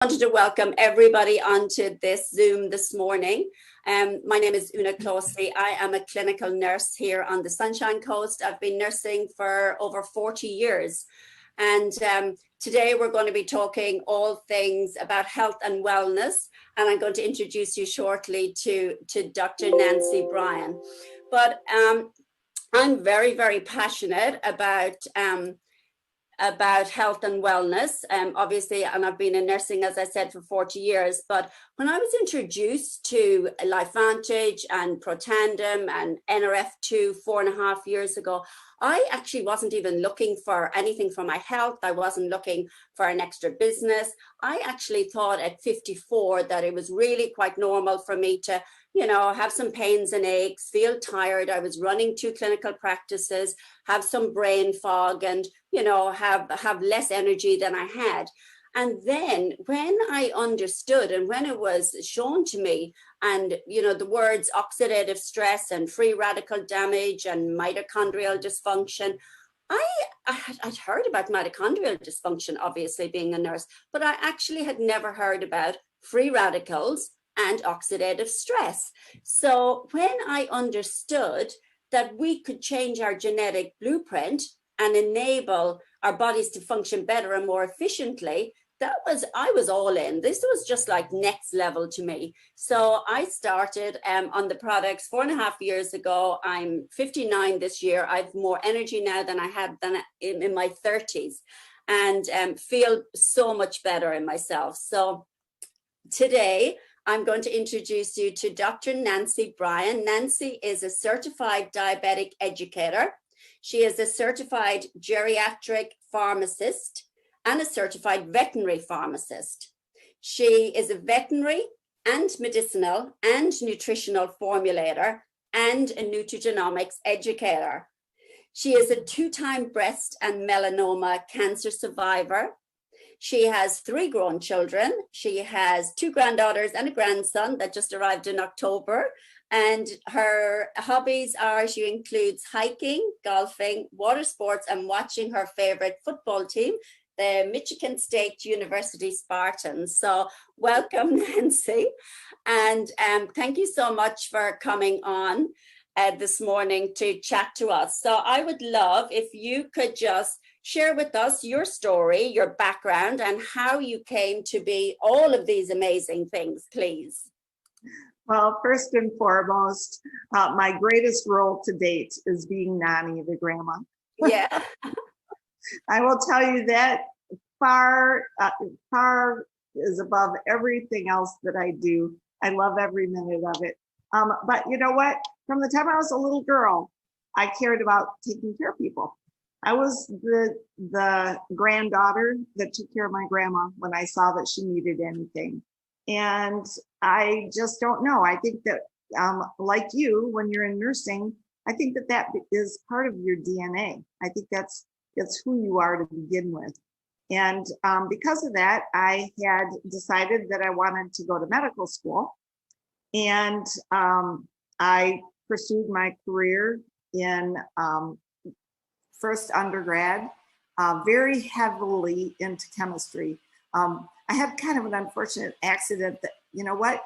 Wanted to welcome everybody onto this Zoom this morning. My name is Clohessy. I am a clinical nurse here on the Sunshine Coast. I've been nursing for over 40 years. And today we're going to be talking all things about health and wellness. And I'm going to introduce you shortly to Dr. Nancy Bryan. But I'm very, very passionate about health and wellness, obviously, and I've been in nursing, as I said, for 40 years. But when I was introduced to LifeVantage and Protandim and NRF2 4.5 years ago, I actually wasn't even looking for anything for my health. I wasn't looking for an extra business. I actually thought at 54 that it was really quite normal for me to, have some pains and aches, feel tired. I was running 2 clinical practices, have some brain fog, and, have less energy than I had. And then when I understood and when it was shown to me, and, the words oxidative stress and free radical damage and mitochondrial dysfunction, I'd heard about mitochondrial dysfunction, obviously being a nurse, but I actually had never heard about free radicals and oxidative stress. So when I understood that we could change our genetic blueprint and enable our bodies to function better and more efficiently, I was all in. This was just like next level to me. So I started on the products 4.5 years ago. I'm 59 this year. I've more energy now than I had in my 30s, and feel so much better in myself. So today, I'm going to introduce you to Dr. Nancy Bryan. Nancy is a certified diabetic educator. She is a certified geriatric pharmacist and a certified veterinary pharmacist. She is a veterinary and medicinal and nutritional formulator and a nutrigenomics educator. She is a 2-time breast and melanoma cancer survivor. She has 3 grown children. She has 2 granddaughters and a grandson that just arrived in October. And her hobbies she includes hiking, golfing, water sports, and watching her favorite football team, the Michigan State University Spartans. So welcome, Nancy. And thank you so much for coming on this morning to chat to us. So I would love if you could just share with us your story, your background, and how you came to be all of these amazing things, please. Well, first and foremost, my greatest role to date is being Nani, the grandma. Yeah. I will tell you that far is above everything else that I do. I love every minute of it. But you know what? From the time I was a little girl, I cared about taking care of people. I was the granddaughter that took care of my grandma when I saw that she needed anything. And I just don't know. I think that like you, when you're in nursing, I think that is part of your DNA. I think that's who you are to begin with. And because of that, I had decided that I wanted to go to medical school. And I pursued my career in first undergrad, very heavily into chemistry. I had kind of an unfortunate accident that,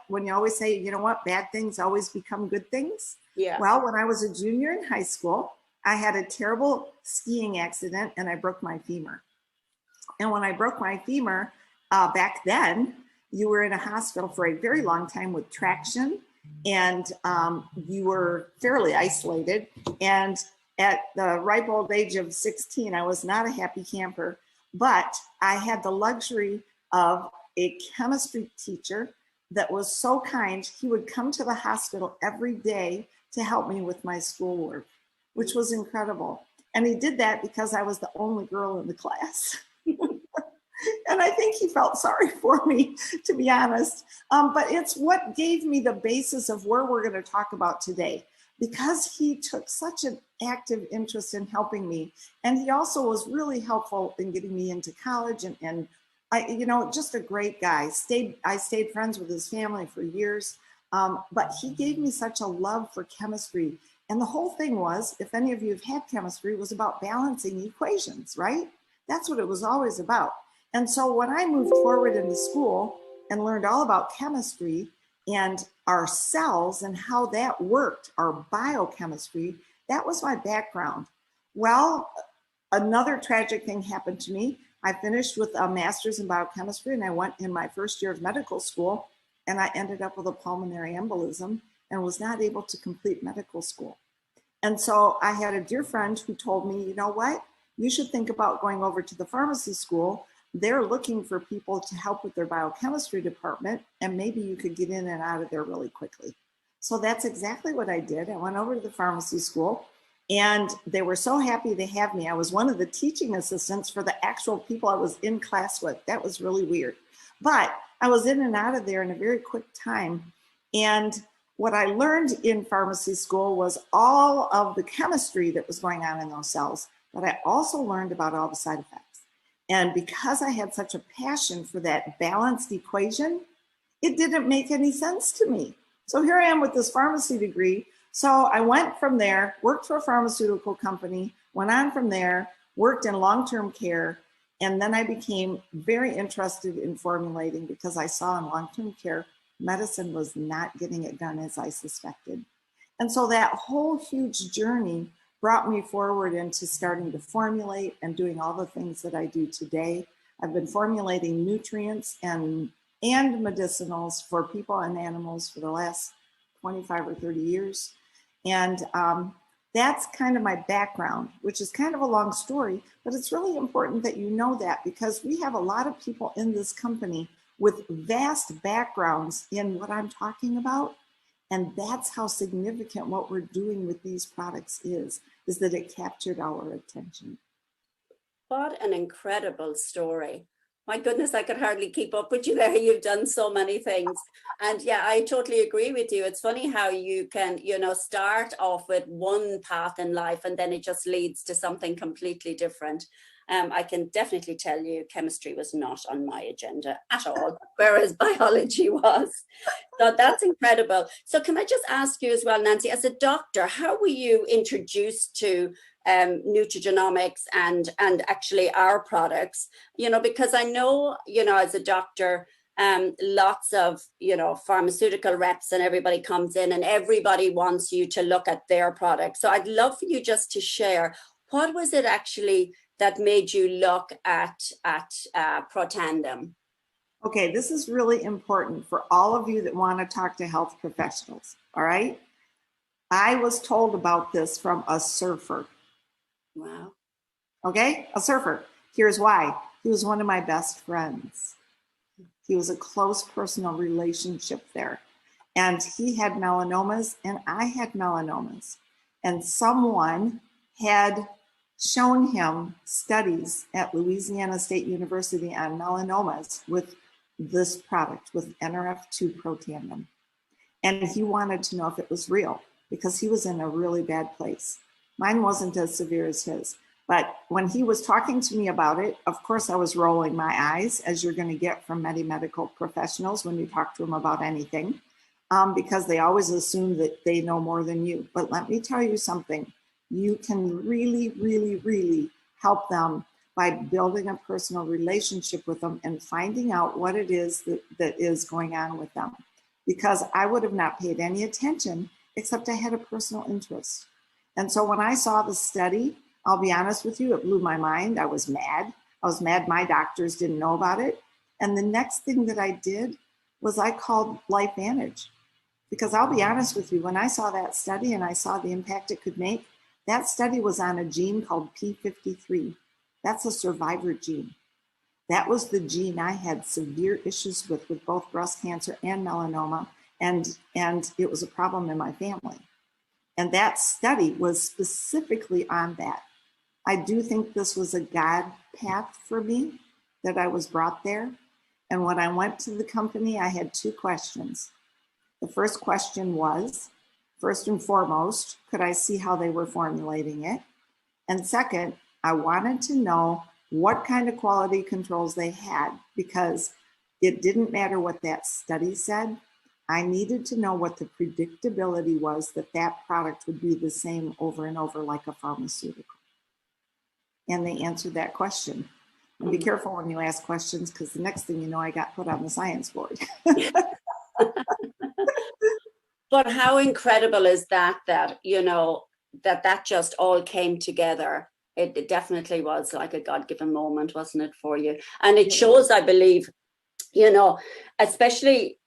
when you always say, bad things always become good things. Yeah. Well, when I was a junior in high school, I had a terrible skiing accident and I broke my femur. And when I broke my femur, back then, you were in a hospital for a very long time with traction, and you were fairly isolated. And at the ripe old age of 16, I was not a happy camper, but I had the luxury of a chemistry teacher that was so kind. He would come to the hospital every day to help me with my schoolwork, which was incredible. And he did that because I was the only girl in the class. And I think he felt sorry for me, to be honest. But it's what gave me the basis of where we're going to talk about today, because he took such an active interest in helping me. And he also was really helpful in getting me into college, and I, just a great guy. I stayed friends with his family for years, but he gave me such a love for chemistry. And the whole thing was, if any of you have had chemistry, was about balancing equations, right? That's what it was always about. And so when I moved forward into school and learned all about chemistry and our cells and how that worked, our biochemistry, that was my background. Well, another tragic thing happened to me. I finished with a master's in biochemistry and I went in my first year of medical school and I ended up with a pulmonary embolism and was not able to complete medical school. And so I had a dear friend who told me, you know what, you should think about going over to the pharmacy school. They're looking for people to help with their biochemistry department, and maybe you could get in and out of there really quickly. So that's exactly what I did. I went over to the pharmacy school and they were so happy to have me. I was one of the teaching assistants for the actual people I was in class with. That was really weird. But I was in and out of there in a very quick time. And what I learned in pharmacy school was all of the chemistry that was going on in those cells, but I also learned about all the side effects. And because I had such a passion for that balanced equation, it didn't make any sense to me. So here I am with this pharmacy degree. So I went from there, worked for a pharmaceutical company, went on from there, worked in long-term care, and then I became very interested in formulating because I saw in long-term care, medicine was not getting it done as I suspected. And so that whole huge journey brought me forward into starting to formulate and doing all the things that I do today. I've been formulating nutrients and medicinals for people and animals for the last 25 or 30 years. And that's kind of my background, which is kind of a long story, but it's really important that you know that because we have a lot of people in this company with vast backgrounds in what I'm talking about. And that's how significant what we're doing with these products is that it captured our attention. What an incredible story. My goodness, I could hardly keep up with you there. You've done so many things. And yeah, I totally agree with you. It's funny how you can, start off with one path in life and then it just leads to something completely different. I can definitely tell you chemistry was not on my agenda at all, whereas biology was. So that's incredible. So can I just ask you as well, Nancy, as a doctor, how were you introduced to nutrigenomics and actually our products? Because I know, as a doctor, lots of, pharmaceutical reps and everybody comes in and everybody wants you to look at their product. So I'd love for you just to share, what was it actually that made you look at Protandim? Okay, this is really important for all of you that want to talk to health professionals, all right? I was told about this from a surfer. Wow. Okay, a surfer. Here's why. He was one of my best friends. He was a close personal relationship there. And he had melanomas and I had melanomas. And someone had shown him studies at Louisiana State University on melanomas with this product, with NRF2 Protandim. And he wanted to know if it was real because he was in a really bad place. Mine wasn't as severe as his. But when he was talking to me about it, of course, I was rolling my eyes, as you're going to get from many medical professionals when you talk to them about anything, because they always assume that they know more than you. But let me tell you something. You can really, really, really help them by building a personal relationship with them and finding out what it is that is going on with them. Because I would have not paid any attention, except I had a personal interest. And so when I saw the study, I'll be honest with you, it blew my mind. I was mad. I was mad my doctors didn't know about it. And the next thing that I did was I called LifeVantage. Because I'll be honest with you, when I saw that study and I saw the impact it could make, that study was on a gene called P53. That's a survivor gene. That was the gene I had severe issues with both breast cancer and melanoma. And it was a problem in my family. And that study was specifically on that. I do think this was a God path for me, that I was brought there. And when I went to the company, I had two questions. The first question was, first and foremost, could I see how they were formulating it? And second, I wanted to know what kind of quality controls they had, because it didn't matter what that study said. I needed to know what the predictability was that that product would be the same over and over like a pharmaceutical. And they answered that question. And be careful when you ask questions, because the next thing you know, I got put on the science board. But how incredible is that, that just all came together. It definitely was like a God-given moment, wasn't it, for you? And it shows, I believe, especially,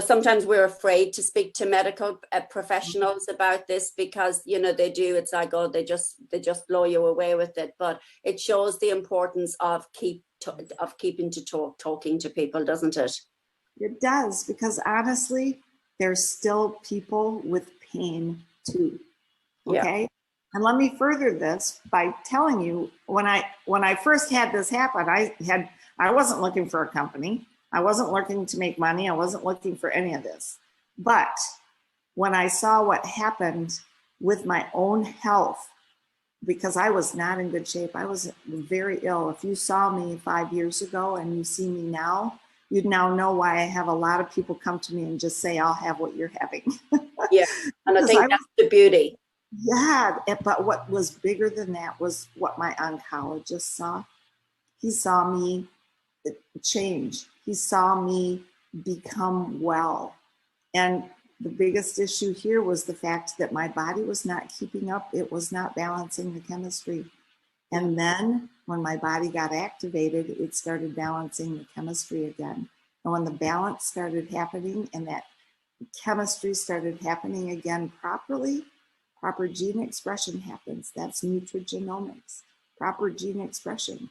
sometimes we're afraid to speak to medical professionals about this because, they do, it's like, oh, they just blow you away with it. But it shows the importance of talking to people, doesn't it? It does, because honestly, there's still people with pain too. Okay. Yeah. And let me further this by telling you, when I first had this happen, I wasn't looking for a company. I wasn't looking to make money. I wasn't looking for any of this. But when I saw what happened with my own health, because I was not in good shape, I was very ill. If you saw me 5 years ago and you see me now, you'd now know why I have a lot of people come to me and just say, I'll have what you're having. Yeah, and I think that's the beauty. Yeah, but what was bigger than that was what my oncologist saw. He saw me change. He saw me become well. And the biggest issue here was the fact that my body was not keeping up. It was not balancing the chemistry. And then when my body got activated, it started balancing the chemistry again. And when the balance started happening and that chemistry started happening again properly, proper gene expression happens. That's nutrigenomics, proper gene expression.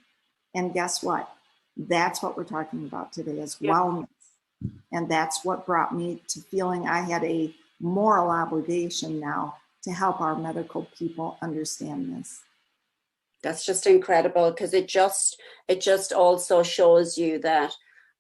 And guess what? That's what we're talking about today is wellness. And that's what brought me to feeling I had a moral obligation now to help our medical people understand this. That's just incredible, because it just also shows you that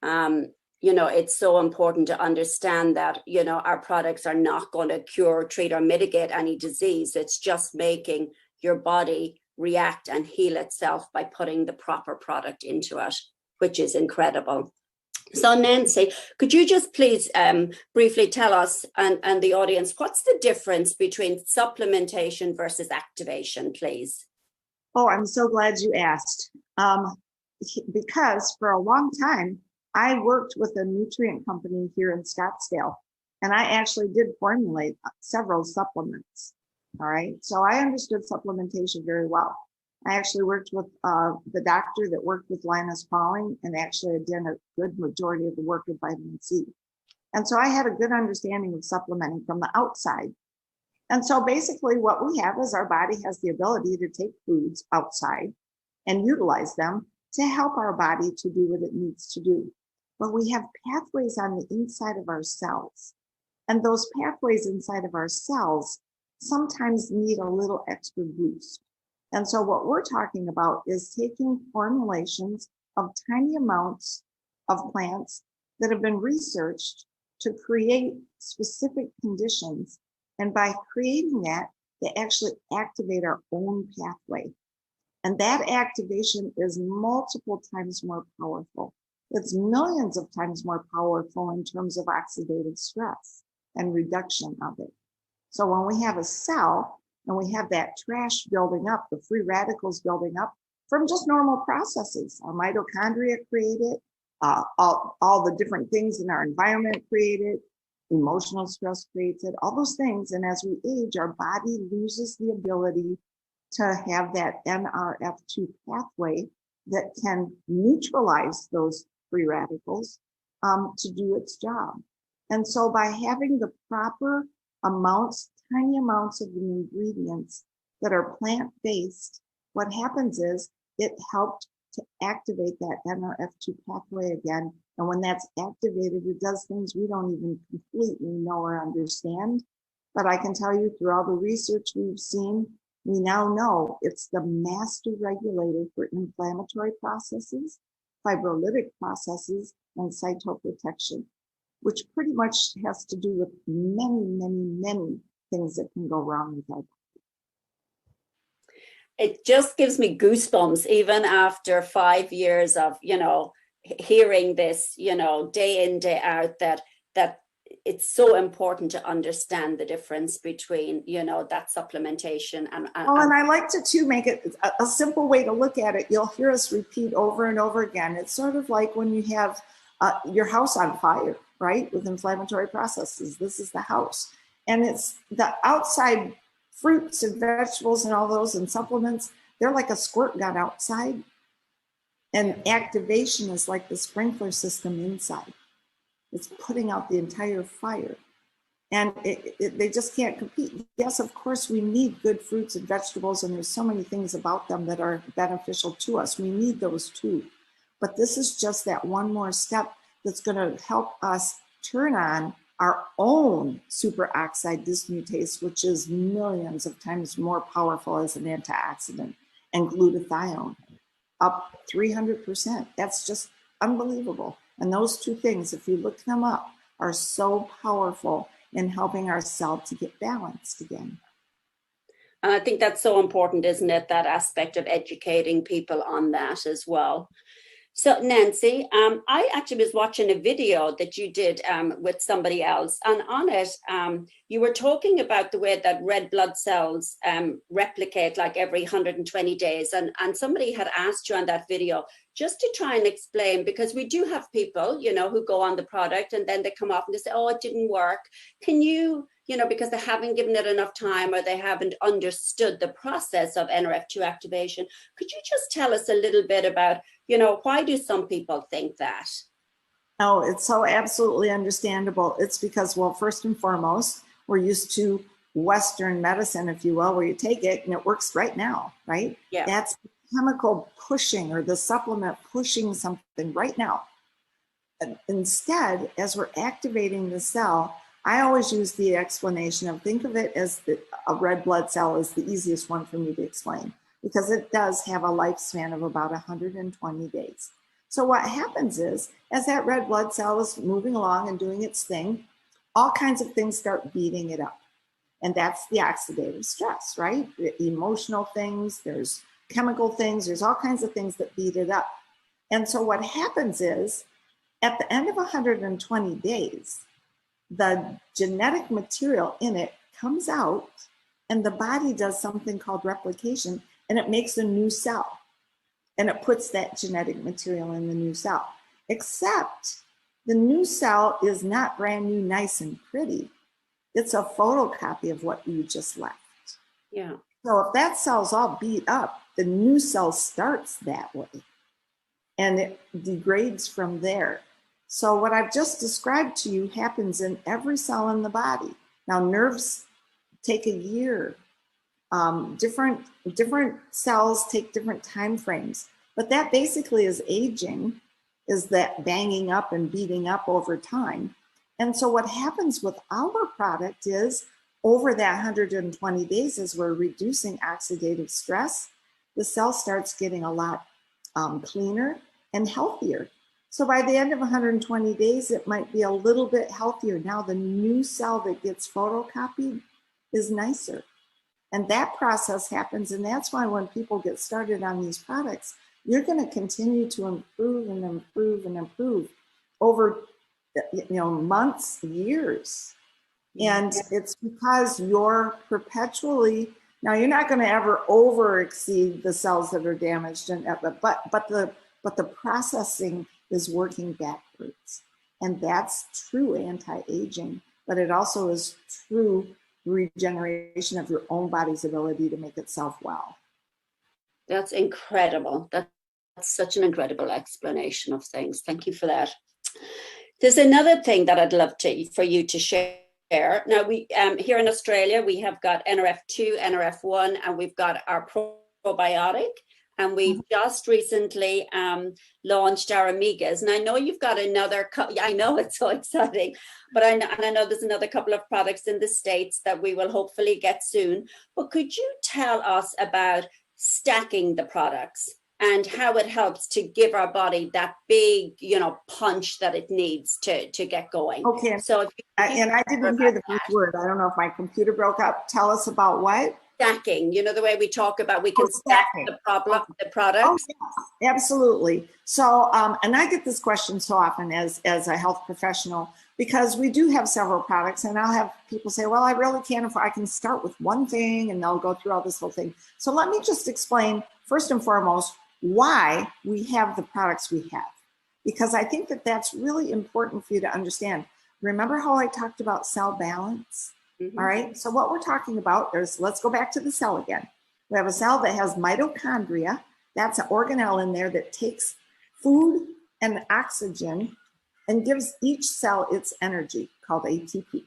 it's so important to understand that our products are not going to cure, treat, or mitigate any disease. It's just making your body react and heal itself by putting the proper product into it, which is incredible. So Nancy, could you just please briefly tell us and the audience, what's the difference between supplementation versus activation, please? Oh, I'm so glad you asked. Because for a long time, I worked with a nutrient company here in Scottsdale, and I actually did formulate several supplements. All right. So I understood supplementation very well. I actually worked with the doctor that worked with Linus Pauling, and actually had done a good majority of the work with vitamin C. And so I had a good understanding of supplementing from the outside. And so basically what we have is our body has the ability to take foods outside and utilize them to help our body to do what it needs to do. But we have pathways on the inside of our cells. And those pathways inside of our cells sometimes need a little extra boost. And so what we're talking about is taking formulations of tiny amounts of plants that have been researched to create specific conditions. And by creating that, they actually activate our own pathway. And that activation is multiple times more powerful. It's millions of times more powerful in terms of oxidative stress and reduction of it. So when we have a cell and we have that trash building up, the free radicals building up from just normal processes, our mitochondria create it, all the different things in our environment create it, emotional stress creates it, all those things. And as we age, our body loses the ability to have that NRF2 pathway that can neutralize those free radicals to do its job. And so by having the proper amounts, tiny amounts of the ingredients that are plant-based, what happens is it helped to activate that NRF2 pathway again. And when that's activated, it does things we don't even completely know or understand. But I can tell you through all the research we've seen, we now know it's the master regulator for inflammatory processes, fibrolytic processes, and cytoprotection, which pretty much has to do with many, many, many things that can go wrong with our body. It just gives me goosebumps, even after 5 years of, hearing this, day in, day out, that it's so important to understand the difference between, you know, that supplementation and I like to too make it a simple way to look at it. You'll hear us repeat over and over again. It's sort of like when you have your house on fire, right? With inflammatory processes, this is the house. And it's the outside fruits and vegetables and all those and supplements, they're like a squirt gun outside. And activation is like the sprinkler system inside. It's putting out the entire fire. And they just can't compete. Yes, of course, we need good fruits and vegetables, and there's so many things about them that are beneficial to us. We need those too. But this is just that one more step that's going to help us turn on our own superoxide dismutase, which is millions of times more powerful as an antioxidant, and glutathione, up 300%. That's just unbelievable. And those two things, if you look them up, are so powerful in helping our cell to get balanced again. And I think that's so important, isn't it? That aspect of educating people on that as well. So Nancy, I actually was watching a video that you did with somebody else, and on it, you were talking about the way that red blood cells replicate like every 120 days. And somebody had asked you on that video just to try and explain, because we do have people, you know, who go on the product and then they come off and they say, oh, it didn't work. Can you, you know, because they haven't given it enough time or they haven't understood the process of NRF2 activation. Could you just tell us a little bit about, you know, why do some people think that? Oh, it's so absolutely understandable. It's because, well, first and foremost, we're used to Western medicine, if you will, where you take it and it works right now, right? Yeah. That's chemical pushing or the supplement pushing something right now. Instead, as we're activating the cell, I always use the explanation of, think of it as a red blood cell is the easiest one for me to explain, because it does have a lifespan of about 120 days. So what happens is, as that red blood cell is moving along and doing its thing, all kinds of things start beating it up. And that's the oxidative stress, right? The emotional things, there's chemical things, there's all kinds of things that beat it up. And so what happens is, at the end of 120 days, the genetic material in it comes out and the body does something called replication, and it makes a new cell. And it puts that genetic material in the new cell. Except the new cell is not brand new, nice and pretty. It's a photocopy of what you just left. Yeah. So if that cell's all beat up, the new cell starts that way. And it degrades from there. So what I've just described to you happens in every cell in the body. Now, nerves take a year. Different cells take different time frames. But that basically is aging, is that banging up and beating up over time. And so what happens with our product is, over that 120 days, as we're reducing oxidative stress, the cell starts getting a lot cleaner and healthier. So by the end of 120 days, it might be a little bit healthier. Now the new cell that gets photocopied is nicer. And that process happens. And that's why when people get started on these products, you're going to continue to improve and improve and improve over, you know, months, years. And it's because you're perpetually, now you're not going to ever over exceed the cells that are damaged, and but the processing is working backwards. And that's true anti-aging, but it also is true regeneration of your own body's ability to make itself well. That's incredible. That's such an incredible explanation of things. Thank you for that. There's another thing that I'd love for you to share. Now, we here in Australia, we have got NRF2, NRF1, and we've got our probiotic. And we've just recently launched our Omegas. And I know you've got another, I know it's so exciting, but I know there's another couple of products in the States that we will hopefully get soon. But could you tell us about stacking the products and how it helps to give our body that big, you know, punch that it needs to get going? Okay. So, and I didn't hear the first word. I don't know if my computer broke up. Tell us about what? stacking, you know, the way we talk about we can stack the Oh, products. yes, absolutely. So, and I get this question so often as a health professional, because we do have several products, and I'll have people say, well, I really can't afford, I can start with one thing, and they'll go through all this whole thing. So let me just explain, first and foremost, why we have the products we have, because I think that that's really important for you to understand. Remember how I talked about cell balance? All right, so what we're talking about is, let's go back to the cell again. We have a cell that has mitochondria. That's an organelle in there that takes food and oxygen and gives each cell its energy, called ATP.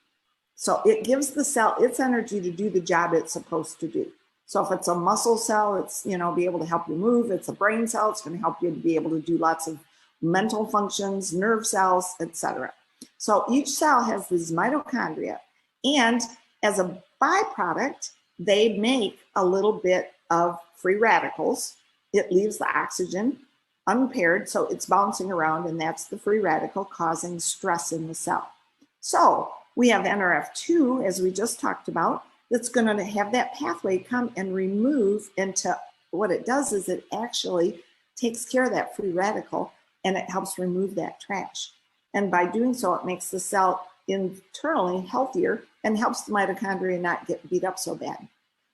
So it gives the cell its energy to do the job it's supposed to do. So if it's a muscle cell, it's, you know, be able to help you move. It's a brain cell, it's going to help you to be able to do lots of mental functions, nerve cells, etc. So each cell has these mitochondria, and as a byproduct, they make a little bit of free radicals. It leaves the oxygen unpaired, so it's bouncing around, and that's the free radical causing stress in the cell. So we have NRF2, as we just talked about, that's going to have that pathway come and remove into, what it does is it actually takes care of that free radical, and it helps remove that trash. And by doing so, it makes the cell internally healthier and helps the mitochondria not get beat up so bad.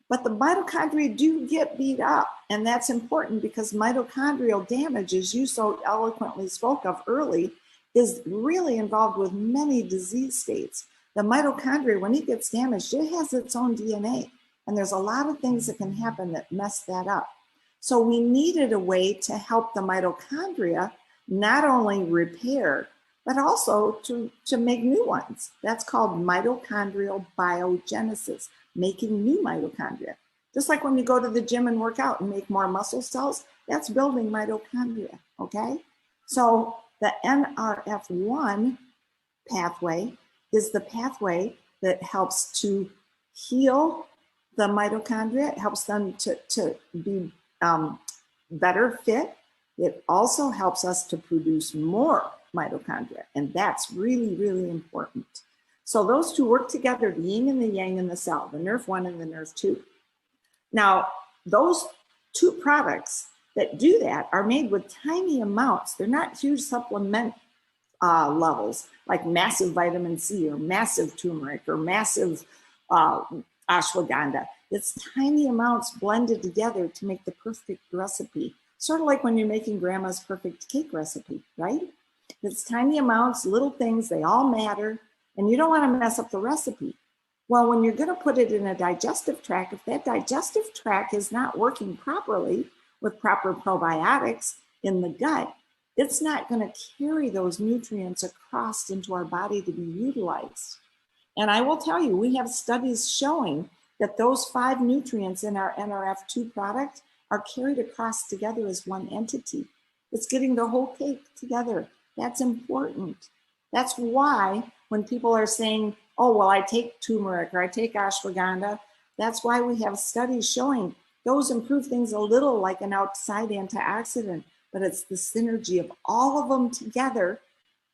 But the mitochondria do get beat up, and that's important because mitochondrial damage, as you so eloquently spoke of early, is really involved with many disease states. The mitochondria, when it gets damaged, it has its own DNA, and there's a lot of things that can happen that mess that up. So we needed a way to help the mitochondria not only repair, but also to make new ones. That's called mitochondrial biogenesis, making new mitochondria. Just like when you go to the gym and work out and make more muscle cells, that's building mitochondria, okay? So the NRF1 pathway is the pathway that helps to heal the mitochondria. It helps them to be better fit. It also helps us to produce more mitochondria, and that's really, really important. So those two work together, the yin and the yang in the cell, the NRF1 and the NRF2. Now, those two products that do that are made with tiny amounts. They're not huge supplement levels, like massive vitamin C or massive turmeric or massive ashwagandha. It's tiny amounts blended together to make the perfect recipe. Sort of like when you're making grandma's perfect cake recipe, right? It's tiny amounts, little things, they all matter, and you don't want to mess up the recipe. Well, when you're going to put it in a digestive tract, if that digestive tract is not working properly with proper probiotics in the gut, it's not going to carry those nutrients across into our body to be utilized. And I will tell you, we have studies showing that those 5 nutrients in our NRF2 product are carried across together as one entity. It's getting the whole cake together. That's important. That's why when people are saying, oh, well, I take turmeric or I take ashwagandha, that's why we have studies showing those improve things a little like an outside antioxidant, but it's the synergy of all of them together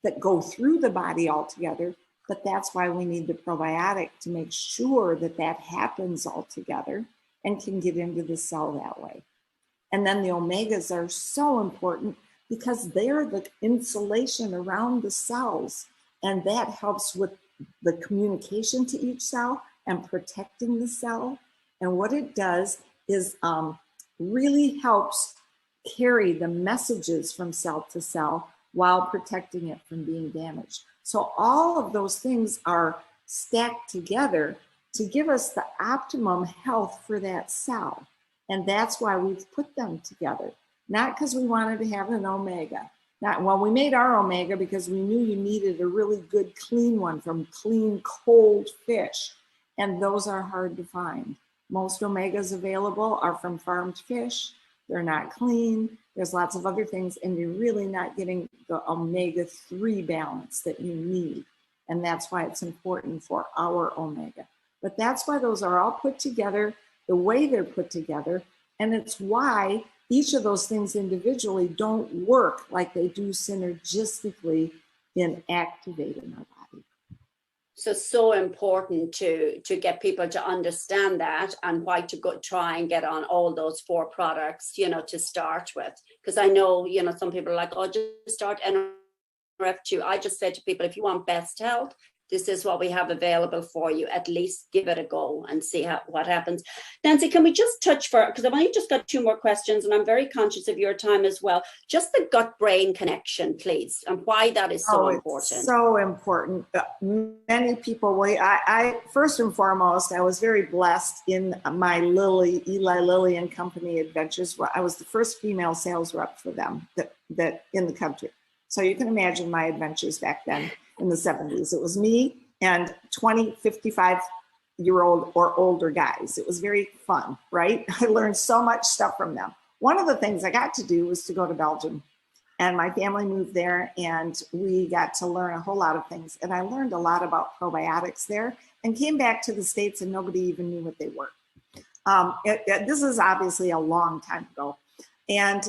that go through the body all together. But that's why we need the probiotic to make sure that that happens all together and can get into the cell that way. And then the omegas are so important because they're the insulation around the cells, and that helps with the communication to each cell and protecting the cell. And what it does is really helps carry the messages from cell to cell while protecting it from being damaged. So all of those things are stacked together to give us the optimum health for that cell. And that's why we've put them together. Not because we wanted to have an omega. Well, we made our omega because we knew you needed a really good clean one from clean, cold fish. And those are hard to find. Most omegas available are from farmed fish. They're not clean. There's lots of other things, and you're really not getting the omega-3 balance that you need. And that's why it's important for our omega. But that's why those are all put together the way they're put together. And it's why each of those things individually don't work like they do synergistically in activating our body. So important to get people to understand that, and why to go try and get on all those 4 products, you know, to start with. Because I know, you know, some people are like, oh, just start NRF2. I just say to people, if you want best health, this is what we have available for you. At least give it a go and see what happens. Nancy, can we just touch because I've only just got 2 more questions, and I'm very conscious of your time as well. Just the gut-brain connection, please, and why that is so important. It's so important. Many people, I first and foremost, I was very blessed in my Eli Lilly and Company adventures. I was the first female sales rep for them that in the country. So you can imagine my adventures back then. In the 70s. It was me and 20, 55-year-old or older guys. It was very fun, right? I learned so much stuff from them. One of the things I got to do was to go to Belgium, and my family moved there, and we got to learn a whole lot of things. And I learned a lot about probiotics there, and came back to the States and nobody even knew what they were. This is obviously a long time ago. And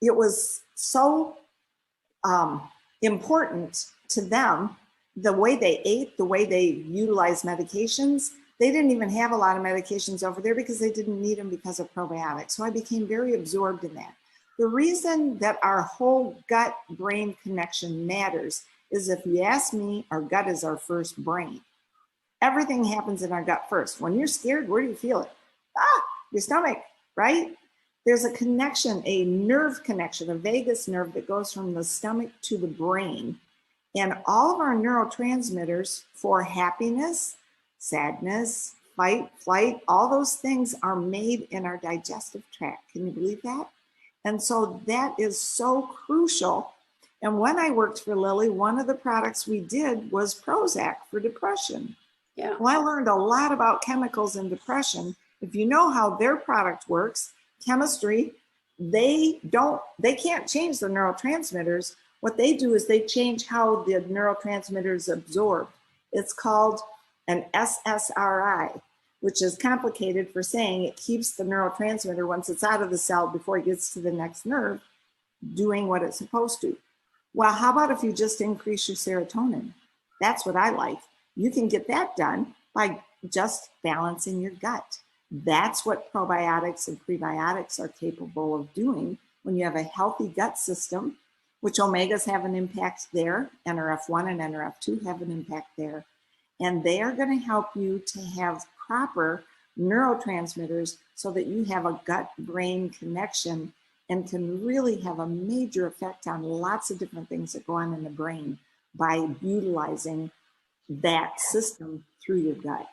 it was so important to them, the way they ate, the way they utilized medications. They didn't even have a lot of medications over there because they didn't need them because of probiotics. So I became very absorbed in that. The reason that our whole gut-brain connection matters is, if you ask me, our gut is our first brain. Everything happens in our gut first. When you're scared, where do you feel it? Your stomach, right? There's a connection, a nerve connection, a vagus nerve that goes from the stomach to the brain. And all of our neurotransmitters for happiness, sadness, fight, flight, all those things are made in our digestive tract. Can you believe that? And so that is so crucial. And when I worked for Lilly, one of the products we did was Prozac for depression. Yeah. Well, I learned a lot about chemicals in depression. If you know how their product works, chemistry, they can't change the neurotransmitters. What they do is they change how the neurotransmitters absorb. It's called an SSRI, which is complicated for saying it keeps the neurotransmitter, once it's out of the cell before it gets to the next nerve, doing what it's supposed to. Well, how about if you just increase your serotonin? That's what I like. You can get that done by just balancing your gut. That's what probiotics and prebiotics are capable of doing when you have a healthy gut system, which omegas have an impact there. NRF1 and NRF2 have an impact there. And they are going to help you to have proper neurotransmitters so that you have a gut-brain connection and can really have a major effect on lots of different things that go on in the brain by utilizing that system through your gut.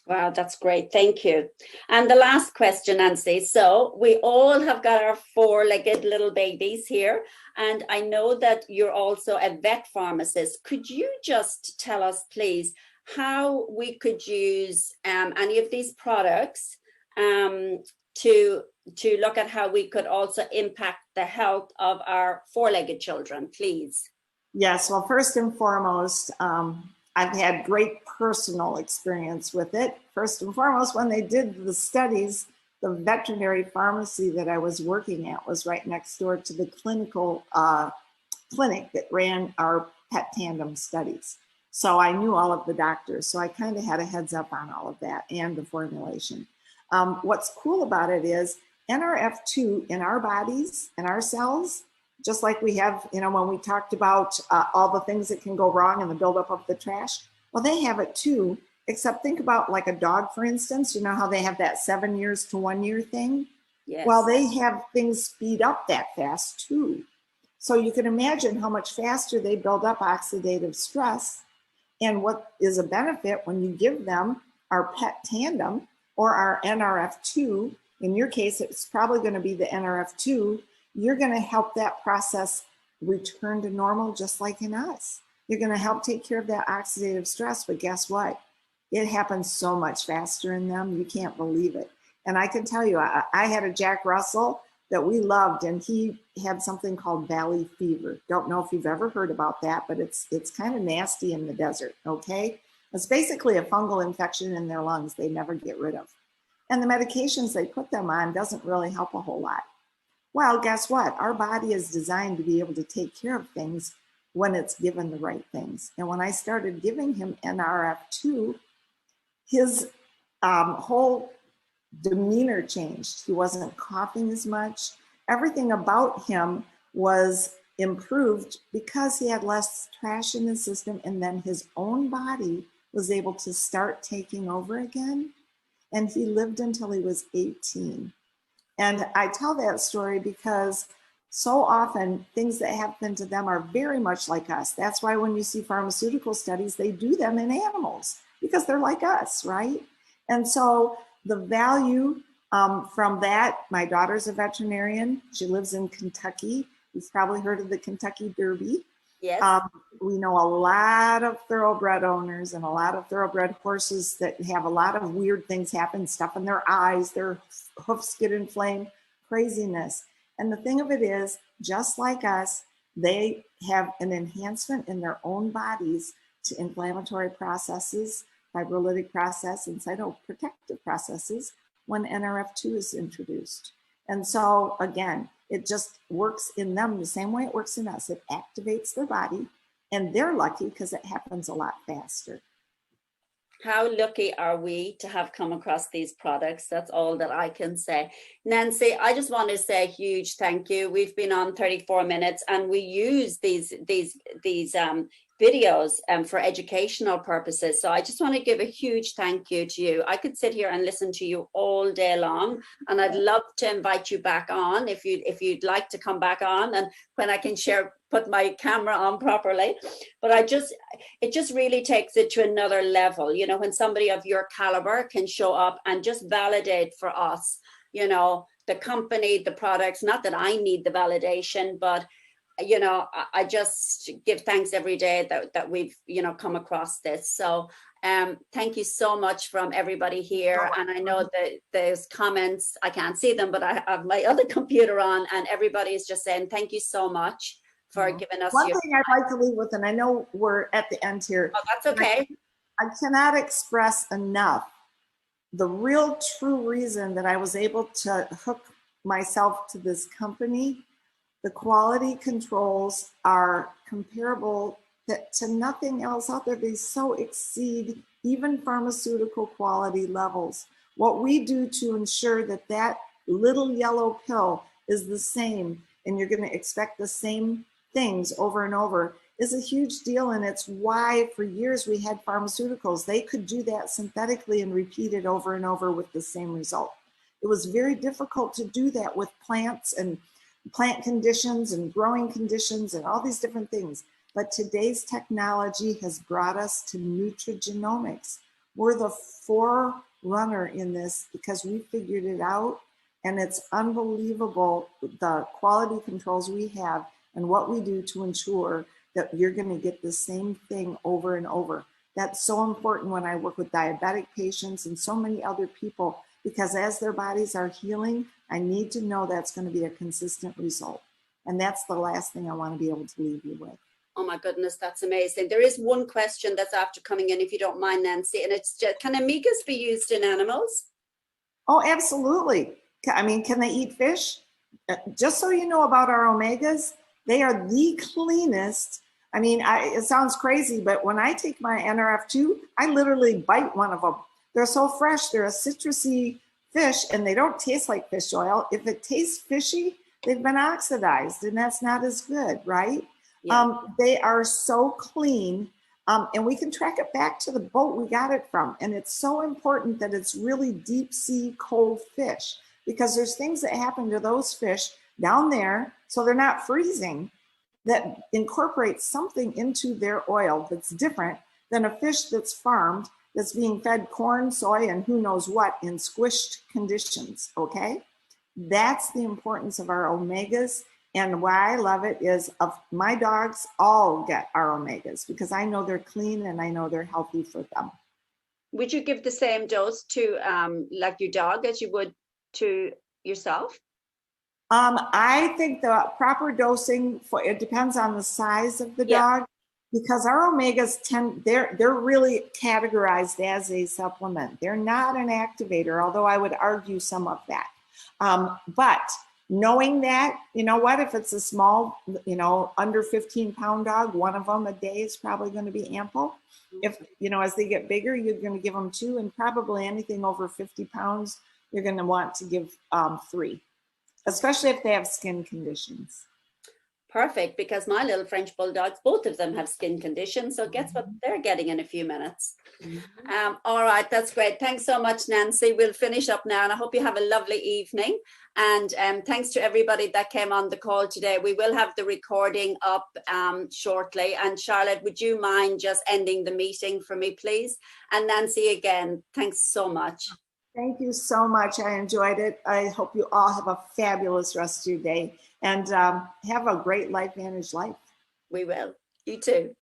Wow, that's great. Thank you. And the last question, Nancy. So we all have got our 4-legged little babies here. And I know that you're also a vet pharmacist. Could you just tell us, please, how we could use any of these products to look at how we could also impact the health of our 4-legged children, please? Yes, well, first and foremost, I've had great personal experience with it. First and foremost, when they did the studies, the veterinary pharmacy that I was working at was right next door to the clinical clinic that ran our pet tandem studies. So I knew all of the doctors. So I kind of had a heads up on all of that and the formulation. What's cool about it is NRF2 in our bodies, in our cells, just like we have, you know, when we talked about all the things that can go wrong and the buildup of the trash, well, they have it too, except think about like a dog, for instance, you know how they have that 7 years to 1 year thing? Yes. Well, they have things speed up that fast too. So you can imagine how much faster they build up oxidative stress. And what is a benefit when you give them our pet tandem or our NRF2, in your case, it's probably going to be the NRF2, you're going to help that process return to normal just like in us. You're going to help take care of that oxidative stress, but guess what? It happens so much faster in them, you can't believe it. And I can tell you, I had a Jack Russell that we loved, and he had something called valley fever. Don't know if you've ever heard about that, but it's kind of nasty in the desert, okay? It's basically a fungal infection in their lungs they never get rid of. And the medications they put them on doesn't really help a whole lot. Well, guess what? Our body is designed to be able to take care of things when it's given the right things. And when I started giving him NRF2, his whole demeanor changed. He wasn't coughing as much. Everything about him was improved because he had less trash in his system, and then his own body was able to start taking over again. And he lived until he was 18. And I tell that story because so often things that happen to them are very much like us. That's why when you see pharmaceutical studies, they do them in animals because they're like us, right? And so the value from that, my daughter's a veterinarian. She lives in Kentucky. You've probably heard of the Kentucky Derby. Yes. We know a lot of thoroughbred owners and a lot of thoroughbred horses that have a lot of weird things happen, stuff in their eyes, their hoofs get inflamed, craziness. And the thing of it is, just like us, they have an enhancement in their own bodies to inflammatory processes, fibrolytic process, and cytoprotective processes when NRF2 is introduced. And so again, it just works in them the same way it works in us. It activates their body, and they're lucky because it happens a lot faster. How lucky are we to have come across these products? That's all that I can say. Nancy, I just want to say a huge thank you. We've been on 34 minutes and we use these videos for educational purposes. So I just want to give a huge thank you to you. I could sit here and listen to you all day long, and I'd love to invite you back on if you'd like to come back on, and when I can put my camera on properly. But it just really takes it to another level, you know, when somebody of your caliber can show up and just validate for us, you know, the company, the products. Not that I need the validation, but you know, I just give thanks every day that we've, you know, come across this. So thank you so much from everybody here. And I know that there's comments, I can't see them, but I have my other computer on, and everybody is just saying thank you so much for giving us one thing I'd like to leave with, and I know we're at the end here. Oh, that's okay. I cannot express enough the real true reason that I was able to hook myself to this company. The quality controls are comparable to nothing else out there. They so exceed even pharmaceutical quality levels. What we do to ensure that that little yellow pill is the same, and you're going to expect the same things over and over, is a huge deal. And it's why for years we had pharmaceuticals. They could do that synthetically and repeat it over and over with the same result. It was very difficult to do that with plants and plant conditions and growing conditions and all these different things. But today's technology has brought us to nutrigenomics. We're the forerunner in this because we figured it out, and it's unbelievable the quality controls we have and what we do to ensure that you're going to get the same thing over and over. That's so important when I work with diabetic patients and so many other people, because as their bodies are healing, I need to know that's going to be a consistent result. And that's the last thing I want to be able to leave you with. Oh my goodness, that's amazing. There is one question that's after coming in, if you don't mind, Nancy, and it's just, can omegas be used in animals? Oh, absolutely. I mean, can they eat fish? Just so you know about our omegas, they are the cleanest. I mean, it sounds crazy, but when I take my NRF2, I literally bite one of them. They're so fresh. They're a citrusy fish, and they don't taste like fish oil. If it tastes fishy, they've been oxidized, and that's not as good, right? Yeah. They are so clean, and we can track it back to the boat we got it from. And it's so important that it's really deep sea cold fish, because there's things that happen to those fish down there, so they're not freezing, that incorporate something into their oil that's different than a fish that's farmed, that's being fed corn, soy, and who knows what in squished conditions, okay? That's the importance of our omegas, and why I love it is my dogs all get our omegas because I know they're clean and I know they're healthy for them. Would you give the same dose to like your dog as you would to yourself? I think the proper dosing it depends on the size of the dog, because our omegas they're really categorized as a supplement. They're not an activator, although I would argue some of that. But knowing that, you know what, if it's a small, you know, under 15-pound dog, one of them a day is probably going to be ample. If, you know, as they get bigger, you're going to give them 2, and probably anything over 50 pounds, you're going to want to give 3, especially if they have skin conditions. Perfect, because my little French bulldogs, both of them have skin conditions. So guess what they're getting in a few minutes. All right, that's great. Thanks so much, Nancy. We'll finish up now, and I hope you have a lovely evening. And thanks to everybody that came on the call today. We will have the recording up shortly. And Charlotte, would you mind just ending the meeting for me, please? And Nancy, again, thanks so much. Thank you so much. I enjoyed it. I hope you all have a fabulous rest of your day, and have a great LifeVantage life. We will. You too.